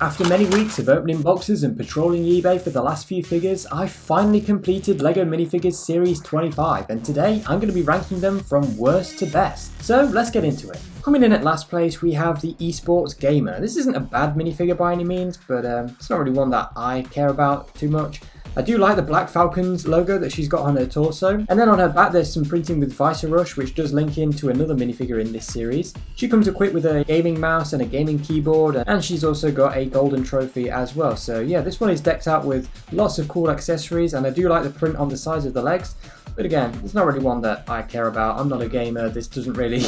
After many weeks of opening boxes and patrolling eBay for the last few figures, I finally completed LEGO Minifigures Series 25, and today I'm going to be ranking them from worst to best. So let's get into it. Coming in at last place we have the Esports Gamer. This isn't a bad minifigure by any means, but it's not really one that I care about too much. I do like the Black Falcons logo that she's got on her torso, and then on her back there's some printing with Vice Rush, which does link into another minifigure in this series. She comes equipped with a gaming mouse and a gaming keyboard, and she's also got a golden trophy as well. So yeah, this one is decked out with lots of cool accessories, and I do like the print on the sides of the legs. But again, it's not really one that I care about. I'm not a gamer. This doesn't really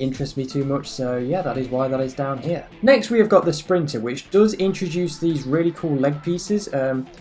interest me too much. So yeah, that is why that is down here. Next, we have got the Sprinter, which does introduce these really cool leg pieces.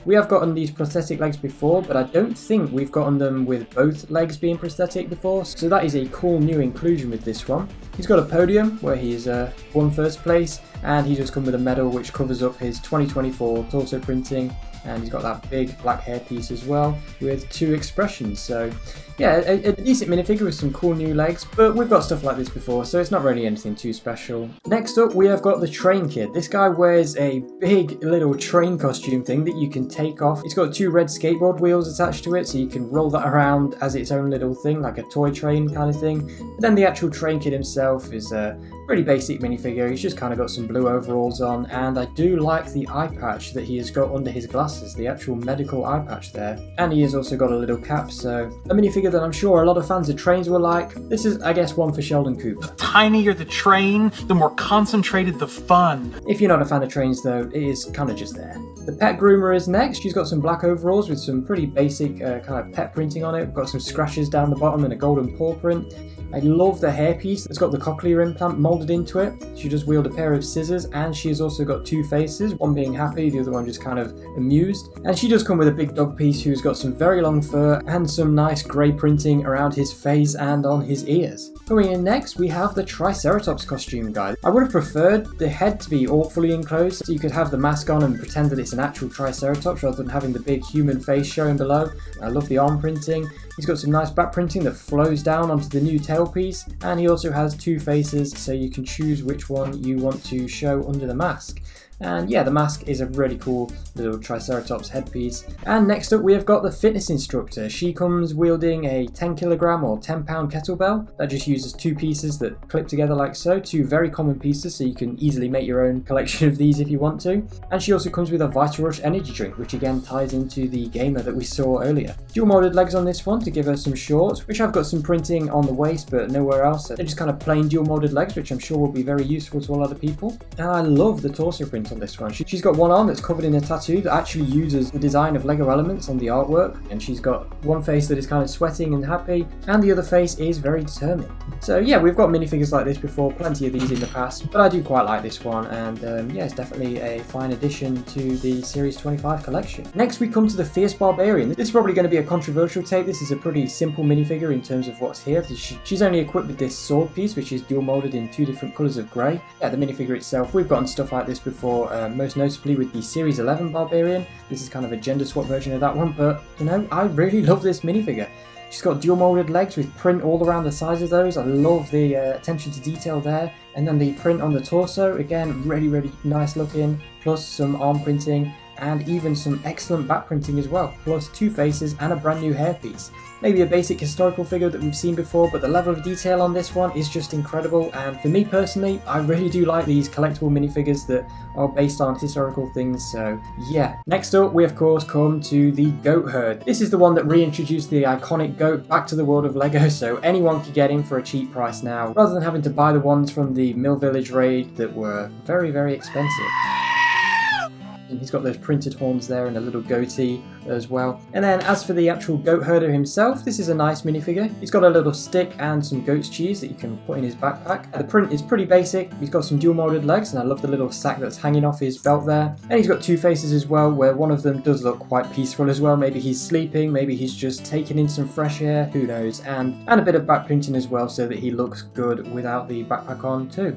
We have gotten these prosthetic legs before, but I don't think we've gotten them with both legs being prosthetic before. So that is a cool new inclusion with this one. He's got a podium where he's won first place, and he does come with a medal which covers up his 2024 torso printing. And he's got that big black hairpiece as well with two expressions. So yeah, a decent minifigure with some cool new legs, but we've got stuff like this before, so it's not really anything too special. Next up, we have got the Train Kid. This guy wears a big little train costume thing that you can take off. It's got two red skateboard wheels attached to it, so you can roll that around as its own little thing, like a toy train kind of thing. But then the actual Train Kid himself is a pretty basic minifigure. He's just kind of got some blue overalls on, and I do like the eye patch that he has got under his glasses, the actual medical eye patch there. And he has also got a little cap, so a minifigure that I'm sure a lot of fans of trains will like. This is, I guess, one for Sheldon Cooper. The tinier the train, the more concentrated the fun. If you're not a fan of trains though, it is kind of just there. The Pet Groomer is next. She's got some black overalls with some pretty basic kind of pet printing on it. We've got some scratches down the bottom and a golden paw print. I love the hairpiece. It's got the cochlear implant molded into it. She does wield a pair of scissors, and she has also got two faces, one being happy, the other one just kind of amused. And she does come with a big dog piece who's got some very long fur and some nice grey printing around his face and on his ears. Coming in next, we have the Triceratops costume, guys. I would have preferred the head to be all fully enclosed, so you could have the mask on and pretend that it's an actual Triceratops rather than having the big human face showing below. I love the arm printing. He's got some nice back printing that flows down onto the new tail piece, and he also has two faces, so you can choose which one you want to show under the mask. And yeah, the mask is a really cool little Triceratops headpiece. And next up we have got the Fitness Instructor. She comes wielding a 10 kilogram or 10 pound kettlebell that just uses two pieces that clip together like so. Two very common pieces, so you can easily make your own collection of these if you want to. And she also comes with a Vice Rush energy drink, which again ties into the gamer that we saw earlier. Dual molded legs on this one to give her some shorts, which I've got some printing on the waist but nowhere else. So they're just kind of plain dual molded legs, which I'm sure will be very useful to a lot of people. And I love the torso print on this one. She's got one arm that's covered in a tattoo that actually uses the design of LEGO elements on the artwork, and she's got one face that is kind of sweating and happy, and the other face is very determined. So yeah, we've got minifigures like this before, plenty of these in the past, but I do quite like this one, and yeah, it's definitely a fine addition to the Series 25 collection. Next we come to the Fierce Barbarian. This is probably going to be a controversial take. This is a pretty simple minifigure in terms of what's here. She's only equipped with this sword piece, which is dual molded in two different colours of grey. Yeah, the minifigure itself, we've gotten stuff like this before, most notably with the Series 11 Barbarian. This is kind of a gender swap version of that one, but you know, I really love this minifigure. She's got dual molded legs with print all around the sides of those. I love the attention to detail there. And then the print on the torso, again, really nice looking, plus some arm printing and even some excellent back printing as well, plus two faces and a brand new hairpiece. Maybe a basic historical figure that we've seen before, but the level of detail on this one is just incredible, and for me personally, I really do like these collectible minifigures that are based on historical things, so yeah. Next up, we of course come to the Goatherd. This is the one that reintroduced the iconic goat back to the world of LEGO, so anyone could get him for a cheap price now, rather than having to buy the ones from the Mill Village raid that were very expensive. He's got those printed horns there and a little goatee as well. And then as for the actual goat herder himself, this is a nice minifigure. He's got a little stick and some goat's cheese that you can put in his backpack. The print is pretty basic. He's got some dual molded legs, and I love the little sack that's hanging off his belt there. And he's got two faces as well, where one of them does look quite peaceful as well. Maybe he's sleeping, maybe he's just taking in some fresh air, who knows. And a bit of back printing as well, so that he looks good without the backpack on too.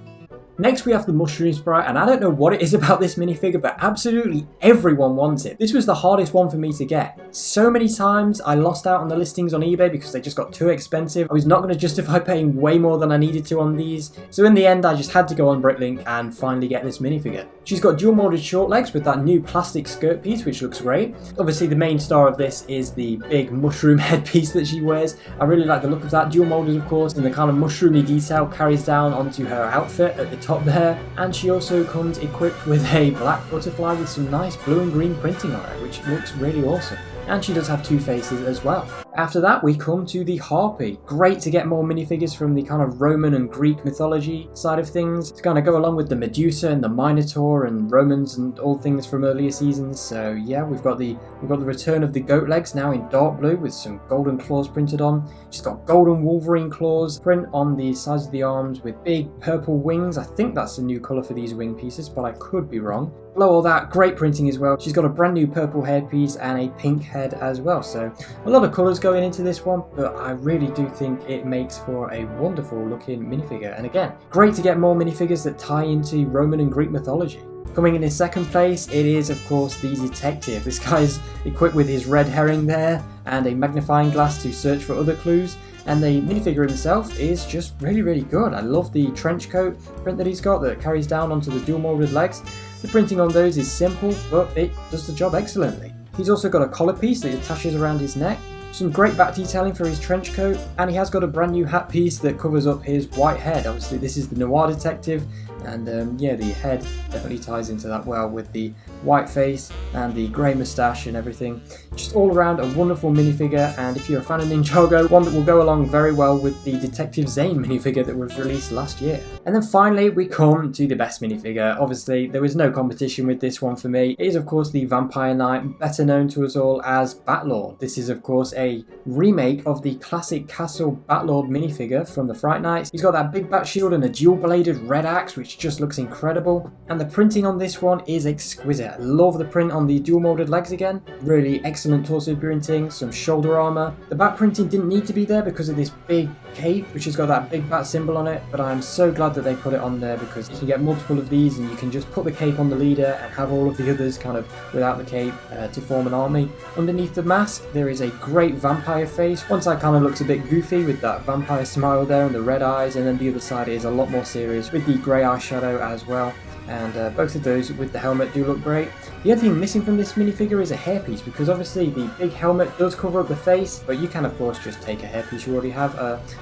Next we have the Mushroom Sprite, and I don't know what it is about this minifigure, but absolutely everyone wants it. This was the hardest one for me to get. So many times I lost out on the listings on eBay because they just got too expensive. I was not going to justify paying way more than I needed to on these, so in the end I just had to go on Bricklink and finally get this minifigure. She's got dual molded short legs with that new plastic skirt piece, which looks great. Obviously the main star of this is the big mushroom headpiece that she wears. I really like the look of that, dual molded of course, and the kind of mushroomy detail carries down onto her outfit at the top there. And she also comes equipped with a black butterfly with some nice blue and green printing on it, which looks really awesome. And she does have two faces as well. After that we come to the Harpy. Great to get more minifigures from the kind of Roman and Greek mythology side of things. To kind of go along with the Medusa and the Minotaur and Romans and all things from earlier seasons. So yeah, we've got the return of the goat legs now in dark blue with some golden claws printed on. She's got golden Wolverine claws print on the sides of the arms with big purple wings. I think that's a new colour for these wing pieces, but I could be wrong. Below all that, great printing as well. She's got a brand new purple hairpiece and a pink head as well. So a lot of colours going into this one, but I really do think it makes for a wonderful looking minifigure. And again, great to get more minifigures that tie into Roman and Greek mythology. Coming in second place, it is of course the detective. This guy's equipped with his red herring there and a magnifying glass to search for other clues. And the minifigure himself is just really good. I love the trench coat print that he's got that carries down onto the dual molded legs. The printing on those is simple, but it does the job excellently. He's also got a collar piece that attaches around his neck, some great back detailing for his trench coat, and he has got a brand new hat piece that covers up his white head. Obviously this is the Noir detective, and yeah, the head definitely ties into that well with the white face and the grey moustache and everything. Just all around a wonderful minifigure, and if you're a fan of Ninjago, one that will go along very well with the Detective Zane minifigure that was released last year. And then finally we come to the best minifigure. Obviously there was no competition with this one for me. It is of course the Vampire Knight, better known to us all as Batlord. This is of course a remake of the classic Castle Batlord minifigure from the Fright Nights. He's got that big bat shield and a dual bladed red axe, which just looks incredible. And the printing on this one is exquisite. I love the print on the dual molded legs again. Really excellent torso printing, some shoulder armor. The bat printing didn't need to be there because of this big cape, which has got that big bat symbol on it, but I'm so glad that they put it on there because you can get multiple of these and you can just put the cape on the leader and have all of the others kind of without the cape to form an army. Underneath the mask there is a great vampire face. One side kind of looks a bit goofy with that vampire smile there and the red eyes, and then the other side is a lot more serious with the grey eyeshadow as well. And both of those with the helmet do look great. The other thing missing from this minifigure is a hairpiece, because obviously the big helmet does cover up the face, but you can of course just take a hairpiece you already have.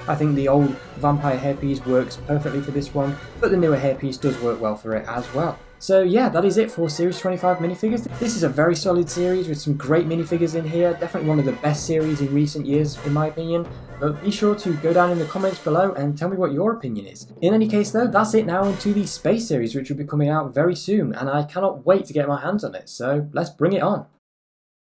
I think the old vampire hairpiece works perfectly for this one, but the newer hairpiece does work well for it as well. So yeah, that is it for Series 25 minifigures. This is a very solid series with some great minifigures in here. Definitely one of the best series in recent years in my opinion. But be sure to go down in the comments below and tell me what your opinion is. In any case though, that's it now into the Space series, which will be coming out very soon, and I cannot wait to get my hands on it, so let's bring it on.